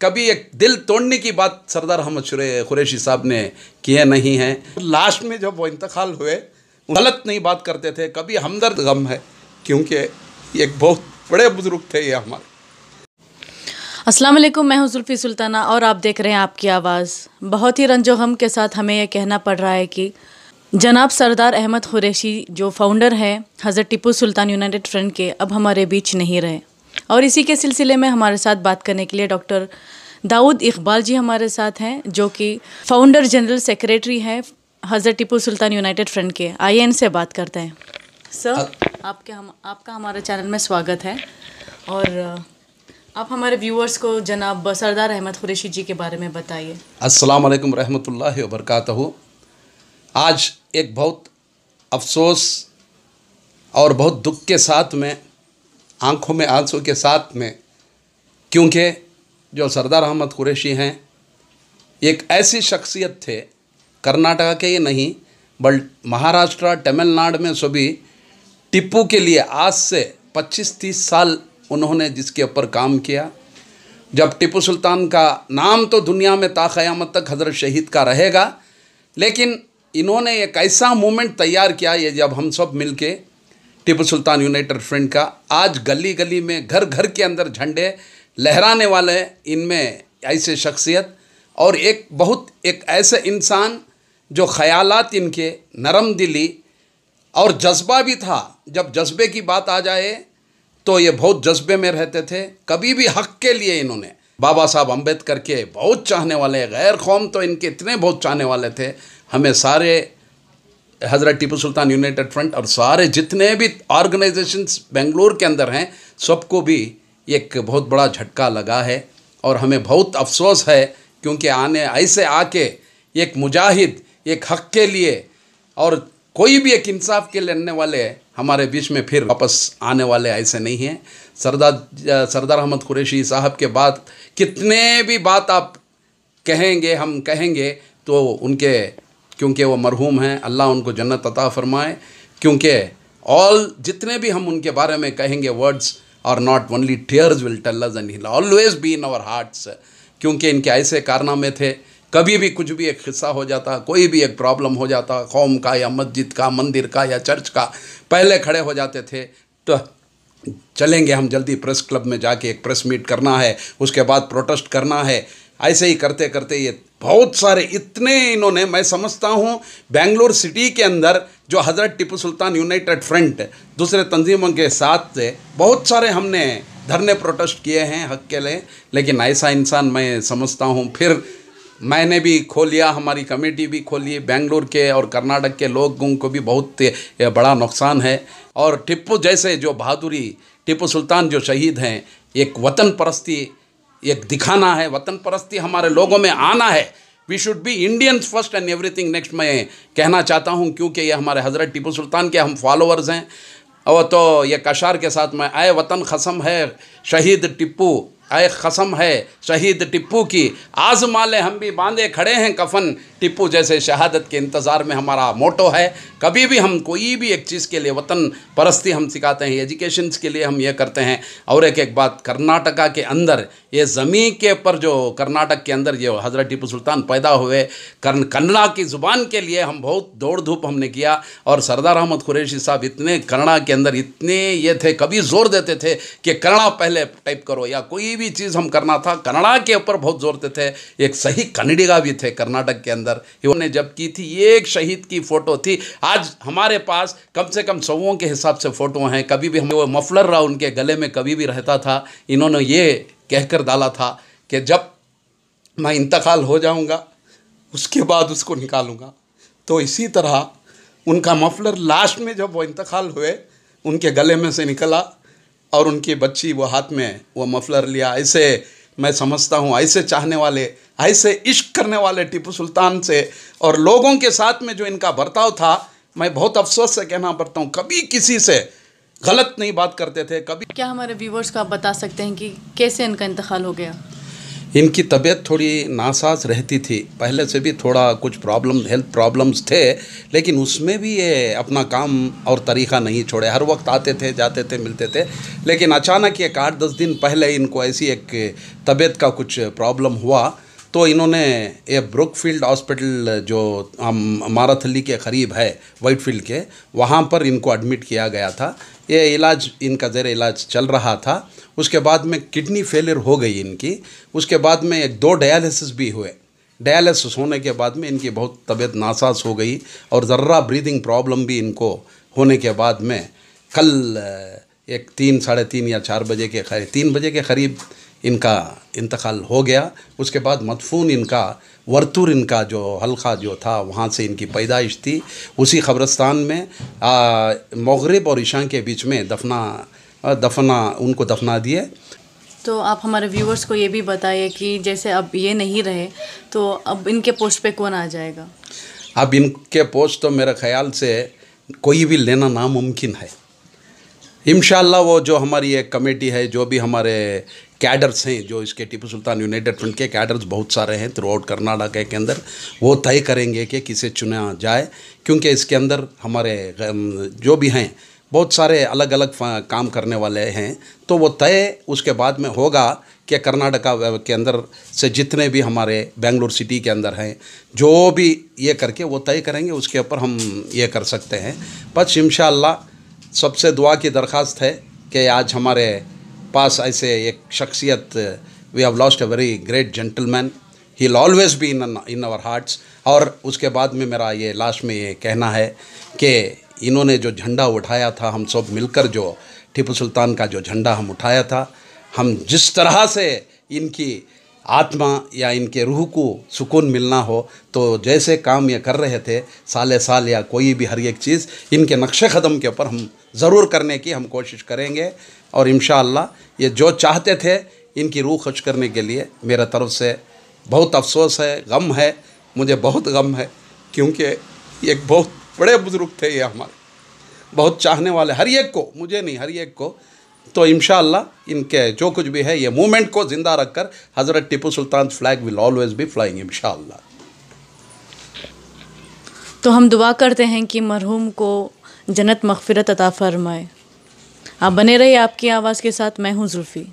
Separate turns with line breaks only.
कभी एक दिल तोड़ने की बात सरदार अहमद कुरैशी साहब ने किए नहीं हैं। लास्ट में जब वो इंतकाल हुए, गलत नहीं बात करते थे, कभी हमदर्द गम है, क्योंकि एक बहुत बड़े बुजुर्ग थे ये हमारे।
अस्सलाम वालेकुम, मैं हूँ जुल्फ़ी सुल्ताना और आप देख रहे हैं आपकी आवाज़। बहुत ही रंजो गम के साथ हमें यह कहना पड़ रहा है कि जनाब सरदार अहमद कुरैशी जो फाउंडर हैं हज़रत टिप्पू सुल्तान यूनाइटेड फ्रंट के, अब हमारे बीच नहीं रहे। और इसी के सिलसिले में हमारे साथ बात करने के लिए डॉक्टर दाऊद इकबाल जी हमारे साथ हैं, जो कि फाउंडर जनरल सेक्रेटरी हैं हज़रत टिप्पू सुल्तान यूनाइटेड फ्रंट के। आइए इनसे बात करते हैं। सर, आपका हमारे चैनल में स्वागत है और आप हमारे व्यूअर्स को जनाब सरदार अहमद कुरैशी जी के बारे में बताइए।
अस्सलाम वालेकुम रहमतुल्लाहि व बरकातहू। आज एक बहुत अफसोस और बहुत दुख के साथ में, आंखों में आंसू के साथ में, क्योंकि जो सरदार अहमद कुरैशी हैं एक ऐसी शख्सियत थे, कर्नाटका के ही नहीं बल्कि महाराष्ट्र, तमिलनाडु में सभी टिप्पू के लिए आज से 25-30 साल उन्होंने जिसके ऊपर काम किया। जब टिप्पू सुल्तान का नाम तो दुनिया में ता क़यामत तक हज़रत शहीद का रहेगा, लेकिन इन्होंने एक ऐसा मूवमेंट तैयार किया, ये जब हम सब मिलके टिप्पू सुल्तान यूनाइटेड फ्रंट का, आज गली गली में, घर घर के अंदर झंडे लहराने वाले इनमें ऐसे शख्सियत और एक ऐसे इंसान जो ख़यालात इनके नरम दिली और जज्बा भी था। जब जज्बे की बात आ जाए तो ये बहुत जज्बे में रहते थे। कभी भी हक़ के लिए इन्होंने, बाबा साहब अम्बेडकर के बहुत चाहने वाले, गैर कौम तो इनके इतने बहुत चाहने वाले थे। हमें सारे हज़रत टिप्पू सुल्तान यूनाइटेड फ्रंट और सारे जितने भी ऑर्गेनाइजेशंस बेंगलुरु के अंदर हैं, सबको भी एक बहुत बड़ा झटका लगा है और हमें बहुत अफसोस है, क्योंकि ऐसे आके एक मुजाहिद, एक हक़ के लिए और कोई भी एक इंसाफ के लड़ने वाले हमारे बीच में फिर वापस आने वाले ऐसे नहीं हैं। सरदार अहमद कुरैशी साहब के बाद कितने भी बात आप कहेंगे, हम कहेंगे तो उनके, क्योंकि वो मरहूम हैं, अल्लाह उनको जन्नत अता फ़रमाए, क्योंकि जितने भी हम उनके बारे में कहेंगे, वर्ड्स और not only tears will tell us and he will always be in our hearts. क्योंकि इनके ऐसे कारनामे थे, कभी भी कुछ भी एक किस्सा हो जाता, कोई भी एक प्रॉब्लम हो जाता, कौम का या मस्जिद का, मंदिर का या चर्च का, पहले खड़े हो जाते थे तो चलेंगे हम जल्दी प्रेस क्लब में जाके एक प्रेस मीट करना है, उसके बाद प्रोटेस्ट करना है। ऐसे ही करते करते ये बहुत सारे इतने इन्होंने, मैं समझता हूँ बेंगलुरु सिटी के अंदर जो हज़रत टिप्पू सुल्तान यूनाइटेड फ्रंट दूसरे तंजीमों के साथ से बहुत सारे हमने धरने प्रोटेस्ट किए हैं हक़ के लिए। लेकिन ऐसा इंसान मैं समझता हूँ, फिर मैंने भी खोलिया, हमारी कमेटी भी खोली, बेंगलुरु के और कर्नाटक के लोगों को भी बहुत बड़ा नुकसान है। और टिप्पू जैसे जो बहादुरी, टिप्पू सुल्तान जो शहीद हैं, एक वतन परस्ती एक दिखाना है, वतन परस्ती हमारे लोगों में आना है। We should be Indians first and everything next, मैं कहना चाहता हूँ, क्योंकि ये हमारे हज़रत टिप्पू सुल्तान के हम फॉलोअर्स हैं। और तो ये कशार के साथ में, आए वतन कसम है शहीद टिप्पू, आए कसम है शहीद टिप्पू की, आज़मा ले हम भी बांधे खड़े हैं कफन, टिप्पू जैसे शहादत के इंतज़ार में हमारा मोटो है। कभी भी हम कोई भी एक चीज़ के लिए वतन परस्ती हम सिखाते हैं, एजुकेशंस के लिए हम ये करते हैं। और एक बात, कर्नाटका के अंदर ये ज़मीन के ऊपर जो कर्नाटक के अंदर जो हज़रत टिप्पू सुल्तान पैदा हुए, कन्नड़ा की ज़ुबान के लिए हम बहुत दौड़ धूप हमने किया। और सरदार अहमद कुरैशी साहब इतने कन्नड़ा के अंदर इतने ये थे, कभी ज़ोर देते थे कि कन्नड़ा पहले टाइप करो या कोई भी चीज़ हम करना था, कन्नड़ा के ऊपर बहुत जोर देते थे। एक सही कन्नडिगा भी थे कर्नाटक के अंदर। इन्होंने जब की थी, एक शहीद की फ़ोटो थी, आज हमारे पास कम से कम 100 के हिसाब से फ़ोटो हैं। कभी भी वो मफलर रहा उनके गले में कभी भी रहता था, इन्होंने ये कहकर डाला था कि जब मैं इंतकाल हो जाऊंगा उसके बाद उसको निकालूंगा। तो इसी तरह उनका मफलर लास्ट में जब वो इंतकाल हुए उनके गले में से निकला और उनकी बच्ची वो हाथ में वो मफलर लिया। ऐसे मैं समझता हूँ, ऐसे चाहने वाले, ऐसे इश्क करने वाले टिप्पू सुल्तान से और लोगों के साथ में जो इनका बर्ताव था, मैं बहुत अफसोस से कहना पड़ता हूँ, कभी किसी से गलत नहीं बात करते थे। कभी
क्या हमारे व्यूवर्स को आप बता सकते हैं कि कैसे इनका इंतकाल हो गया?
इनकी तबीयत थोड़ी नासाज रहती थी, पहले से भी थोड़ा कुछ प्रॉब्लम, हेल्थ प्रॉब्लम्स थे, लेकिन उसमें भी ये अपना काम और तरीक़ा नहीं छोड़े। हर वक्त आते थे, जाते थे, मिलते थे। लेकिन अचानक एक 8-10 दिन पहले इनको ऐसी एक तबीयत का कुछ प्रॉब्लम हुआ, तो इन्होंने ये ब्रुकफील्ड हॉस्पिटल जो माराथली के क़रीब है, वाइटफील्ड के, वहाँ पर इनको एडमिट किया गया था। ये इलाज इनका ज़ेर इलाज चल रहा था। उसके बाद में किडनी फेलियर हो गई इनकी। उसके बाद में 1-2 डायलिसिस भी हुए। डायलिसिस होने के बाद में इनकी बहुत तबीयत नासाज हो गई और ज़र्रा ब्रीदिंग प्रॉब्लम भी इनको होने के बाद में कल एक 3, साढ़े 3 या 4 बजे के 3 बजे के करीब इनका इंतकाल हो गया। उसके बाद मदफून इनका वर्तुर, इनका जो हल्का जो था, वहाँ से इनकी पैदाइश थी, उसी क़ब्रिस्तान में मगरिब और इशा के बीच में उनको दफना दिए।
तो आप हमारे व्यूअर्स को ये भी बताइए कि जैसे अब ये नहीं रहे तो अब इनके पोस्ट पे कौन आ जाएगा?
अब इनके पोस्ट तो मेरे ख़्याल से कोई भी लेना नामुमकिन है। इंशाअल्लाह वो जो हमारी एक कमेटी है, जो भी हमारे कैडर्स हैं, जो इसके टीपू सुल्तान यूनाइटेड फ्रंट के कैडर्स बहुत सारे हैं थ्रू आउट कर्नाटक के अंदर, वो तय करेंगे कि किसे चुना जाए। क्योंकि इसके अंदर हमारे जो भी हैं बहुत सारे अलग अलग काम करने वाले हैं, तो वो तय उसके बाद में होगा कि कर्नाटका के अंदर से जितने भी हमारे बेंगलुरु सिटी के अंदर हैं, जो भी ये करके वो तय करेंगे, उसके ऊपर हम ये कर सकते हैं। बस इंशाअल्लाह सबसे दुआ की दरख्वास्त है कि आज हमारे पास ऐसे एक शख्सियत, we have lost a very great gentleman, he will always be in our hearts. और उसके बाद में मेरा ये लास्ट में ये कहना है कि इन्होंने जो झंडा उठाया था, हम सब मिलकर जो टीपू सुल्तान का जो झंडा हम उठाया था, हम जिस तरह से इनकी आत्मा या इनके रूह को सुकून मिलना हो, तो जैसे काम ये कर रहे थे साले साल या कोई भी हर एक चीज़ इनके नक्शे क़दम के ऊपर हम ज़रूर करने की हम कोशिश करेंगे। और इंशाअल्लाह ये जो चाहते थे इनकी रूह खुश करने के लिए मेरे तरफ से बहुत अफसोस है, गम है, मुझे बहुत गम है, क्योंकि एक बहुत बड़े बुज़ुर्ग थे ये हमारे, बहुत चाहने वाले हर एक को, मुझे नहीं हर एक को। तो इंशाअल्लाह इनके जो कुछ भी है ये मूवमेंट को ज़िंदा रखकर हज़रत Tipu Sultan flag will always be flying इंशाअल्लाह।
तो हम दुआ करते हैं कि मरहूम को जन्नत मग़फ़िरत अता फ़रमाए। आप बने रहिए आपकी आवाज़ के साथ। मैं हूँ जुल्फ़ी।